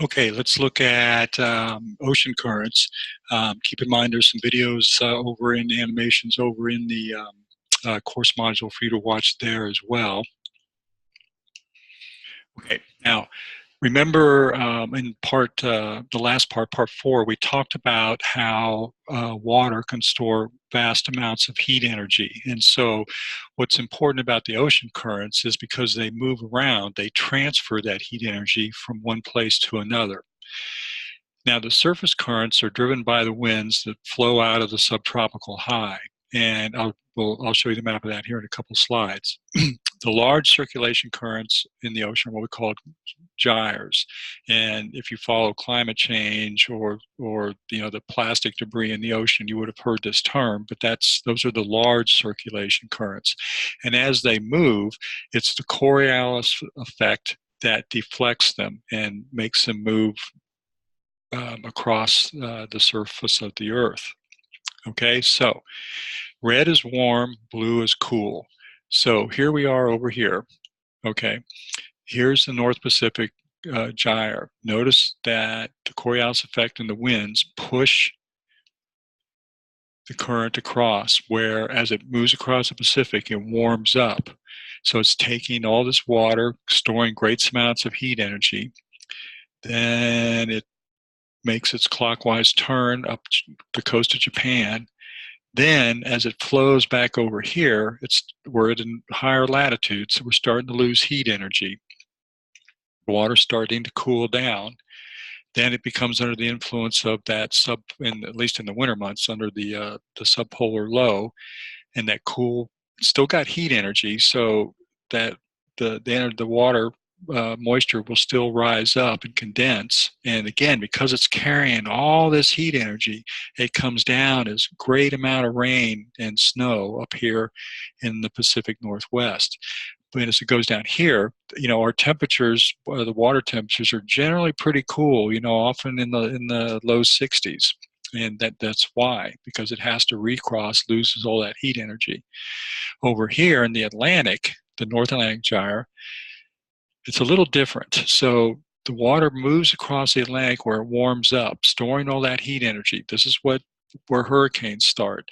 Okay, let's look at ocean currents. Keep in mind there's some videos over in animations over in the course module for you to watch there as well. Okay, now remember in the last part 4, we talked about how water can store vast amounts of heat energy. And so what's important about the ocean currents is because they move around, they transfer that heat energy from one place to another. Now, the surface currents are driven by the winds that flow out of the subtropical high, and I'll show you the map of that here in a couple slides. The large circulation currents in the ocean are what we call gyres, and if you follow climate change or the plastic debris in the ocean, you would have heard this term. But those are the large circulation currents, and as they move, it's the Coriolis effect that deflects them and makes them move across the surface of the Earth. Okay, so red is warm, blue is cool. So here we are over here. Okay, here's the North Pacific gyre. Notice that the Coriolis effect and the winds push the current across, where as it moves across the Pacific, it warms up. So it's taking all this water, storing great amounts of heat energy. Then it makes its clockwise turn up the coast of Japan. Then, as it flows back over here, we're at a higher latitude, so we're starting to lose heat energy. The water's starting to cool down. Then it becomes under the influence of that at least in the winter months, under the subpolar low, and that cool, still got heat energy, so that the water moisture will still rise up and condense. And again, because it's carrying all this heat energy, it comes down as great amount of rain and snow up here in the Pacific Northwest. But as it goes down here, our temperatures, the water temperatures, are generally pretty cool. Often in the low 60s, and that's why, because it has to recross, loses all that heat energy. Over here in the Atlantic, the North Atlantic gyre, it's a little different. So the water moves across the Atlantic where it warms up, storing all that heat energy. This is where hurricanes start.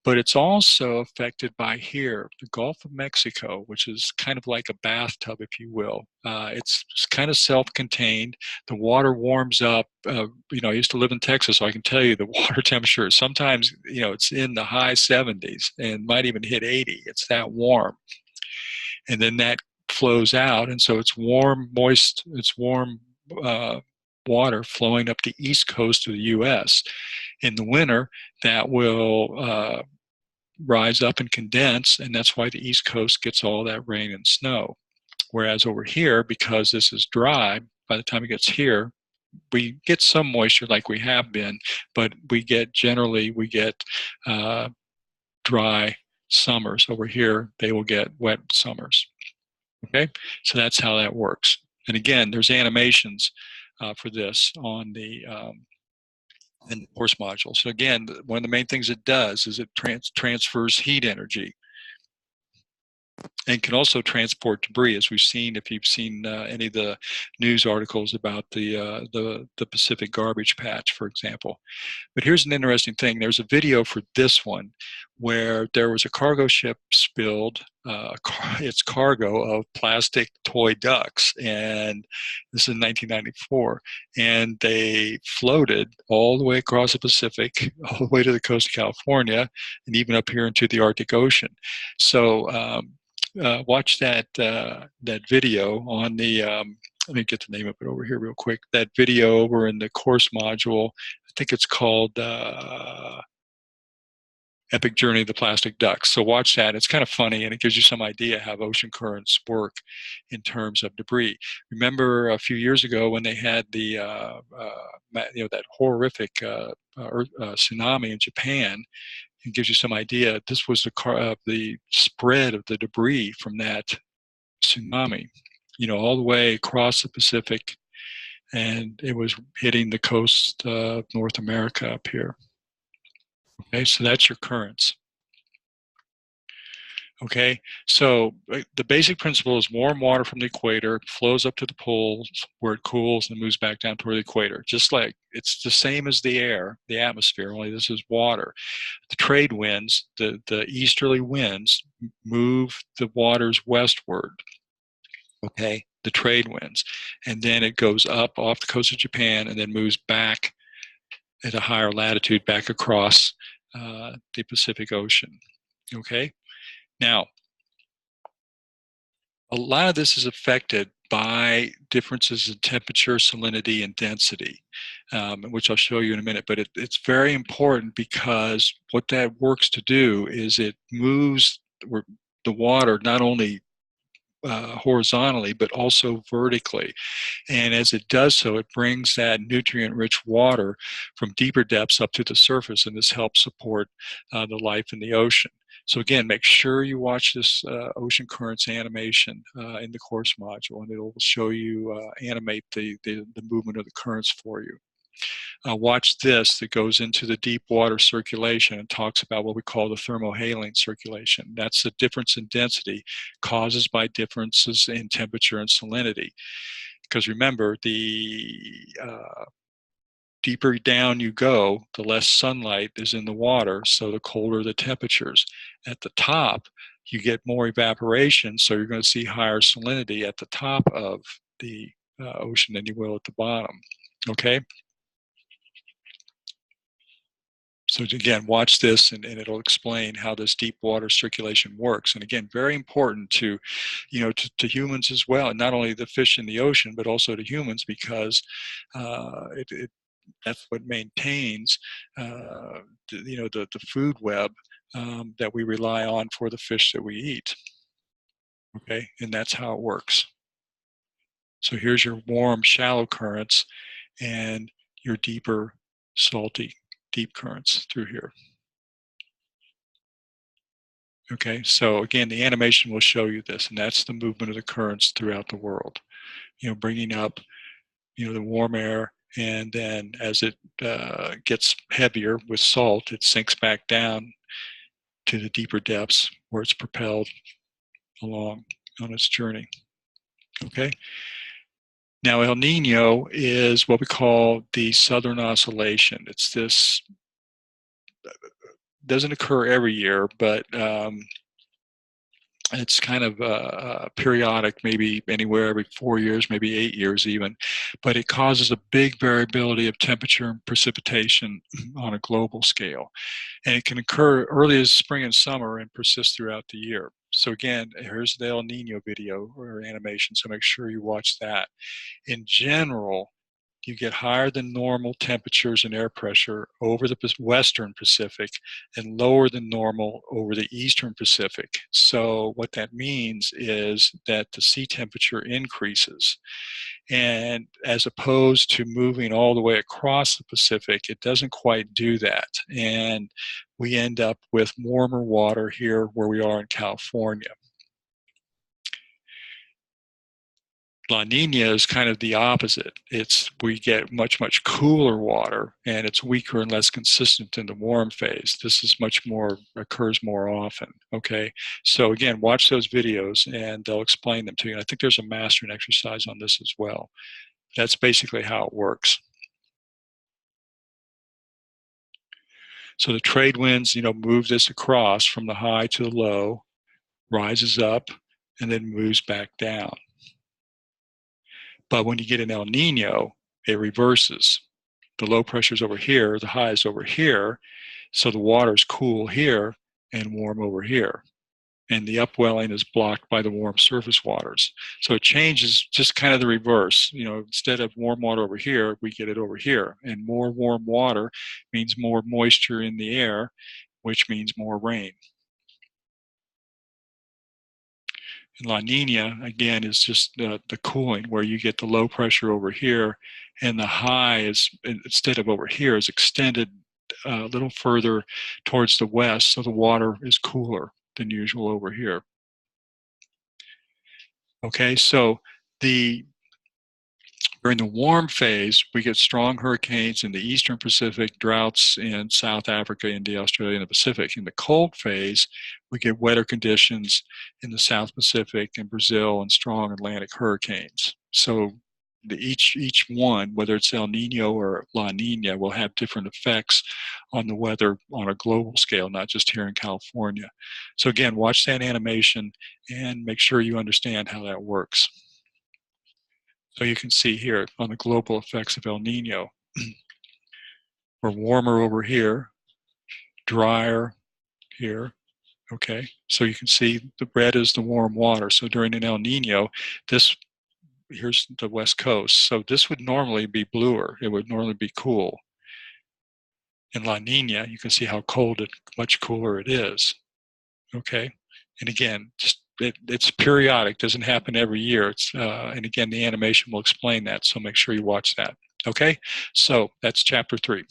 But it's also affected by here, the Gulf of Mexico, which is kind of like a bathtub, if you will. It's kind of self-contained. The water warms up. I used to live in Texas, so I can tell you the water temperature, sometimes, it's in the high 70s and might even hit 80. It's that warm. And then that flows out, and so it's warm, moist, water flowing up the east coast of the U.S. In the winter, that will rise up and condense, and that's why the east coast gets all that rain and snow. Whereas over here, because this is dry, by the time it gets here, we get some moisture like we have been, but we get dry summers. Over here, they will get wet summers. Okay, so that's how that works. And again, there's animations for this on in the course module. So again, one of the main things it does is it transfers heat energy, and can also transport debris, as we've seen if you've seen any of the news articles about the Pacific garbage patch, for example. But here's an interesting thing. There's a video for this one where there was a cargo ship spilled its cargo of plastic toy ducks, and this is in 1994, and they floated all the way across the Pacific, all the way to the coast of California, and even up here into the Arctic Ocean. So watch that video on the let me get the name of it over here real quick. That video over in the course module, I think it's called Epic Journey of the Plastic Ducks. So watch that. It's kind of funny, and it gives you some idea how ocean currents work in terms of debris. Remember a few years ago when they had that horrific tsunami in Japan? It gives you some idea. This was the spread of the debris from that tsunami, all the way across the Pacific, and it was hitting the coast of North America up here. Okay, so that's your currents. Okay, so the basic principle is warm water from the equator flows up to the poles where it cools and moves back down toward the equator. Just like it's the same as the air, the atmosphere, only this is water. The trade winds, the easterly winds, move the waters westward. Okay, the trade winds, and then it goes up off the coast of Japan and then moves back at a higher latitude back across the Pacific Ocean. Okay, now a lot of this is affected by differences in temperature, salinity, and density, which I'll show you in a minute. But it's very important because what that works to do is it moves the water not only horizontally but also vertically. And as it does so, it brings that nutrient-rich water from deeper depths up to the surface, and this helps support the life in the ocean. So again, make sure you watch this ocean currents animation in the course module, and it will show you animate the movement of the currents for you. Watch this that goes into the deep water circulation and talks about what we call the thermohaline circulation. That's the difference in density caused by differences in temperature and salinity. Because remember, the deeper down you go, the less sunlight is in the water, so the colder the temperatures. At the top, you get more evaporation, so you're going to see higher salinity at the top of the ocean than you will at the bottom. Okay? So again, watch this and it'll explain how this deep water circulation works. And again, very important to, to humans as well, and not only the fish in the ocean, but also to humans because that's what maintains, the food web that we rely on for the fish that we eat. Okay, and that's how it works. So here's your warm, shallow currents and your deeper, salty, deep currents through here. Okay, so again, the animation will show you this, and that's the movement of the currents throughout the world. Bringing up, the warm air, and then as it gets heavier with salt, it sinks back down to the deeper depths where it's propelled along on its journey. Okay. Now, El Nino is what we call the southern oscillation. It's this, doesn't occur every year, but it's kind of periodic, maybe anywhere every 4 years, maybe 8 years even, but it causes a big variability of temperature and precipitation on a global scale. And it can occur early as spring and summer and persist throughout the year. So again, here's the El Nino video or animation, so make sure you watch that. In general, you get higher than normal temperatures and air pressure over the western Pacific and lower than normal over the eastern Pacific. So what that means is that the sea temperature increases. And as opposed to moving all the way across the Pacific, it doesn't quite do that. And we end up with warmer water here where we are in California. La Nina is kind of the opposite. We get much, much cooler water, and it's weaker and less consistent than the warm phase. This is occurs more often, okay? So again, watch those videos, and they'll explain them to you. And I think there's a mastering exercise on this as well. That's basically how it works. So the trade winds, move this across from the high to the low, rises up, and then moves back down. But when you get an El Nino, it reverses. The low pressure is over here, the high is over here, so the water's cool here and warm over here. And the upwelling is blocked by the warm surface waters. So it changes just kind of the reverse. Instead of warm water over here, we get it over here. And more warm water means more moisture in the air, which means more rain. And La Nina, again, is just the cooling, where you get the low pressure over here, and the high is, instead of over here, is extended a little further towards the west, so the water is cooler than usual over here. Okay, so the During the warm phase, we get strong hurricanes in the eastern Pacific, droughts in South Africa, India, Australia, and the Pacific. In the cold phase, we get wetter conditions in the South Pacific and Brazil and strong Atlantic hurricanes. So each one, whether it's El Nino or La Nina, will have different effects on the weather on a global scale, not just here in California. So again, watch that animation and make sure you understand how that works. So you can see here on the global effects of El Nino, we're warmer over here, drier here, okay? So you can see the red is the warm water. So during an El Nino, here's the west coast. So this would normally be bluer. It would normally be cool. In La Nina, you can see how cold much cooler it is, okay? And again, it's periodic, doesn't happen every year. And again, the animation will explain that, so make sure you watch that. Okay, so that's chapter 3.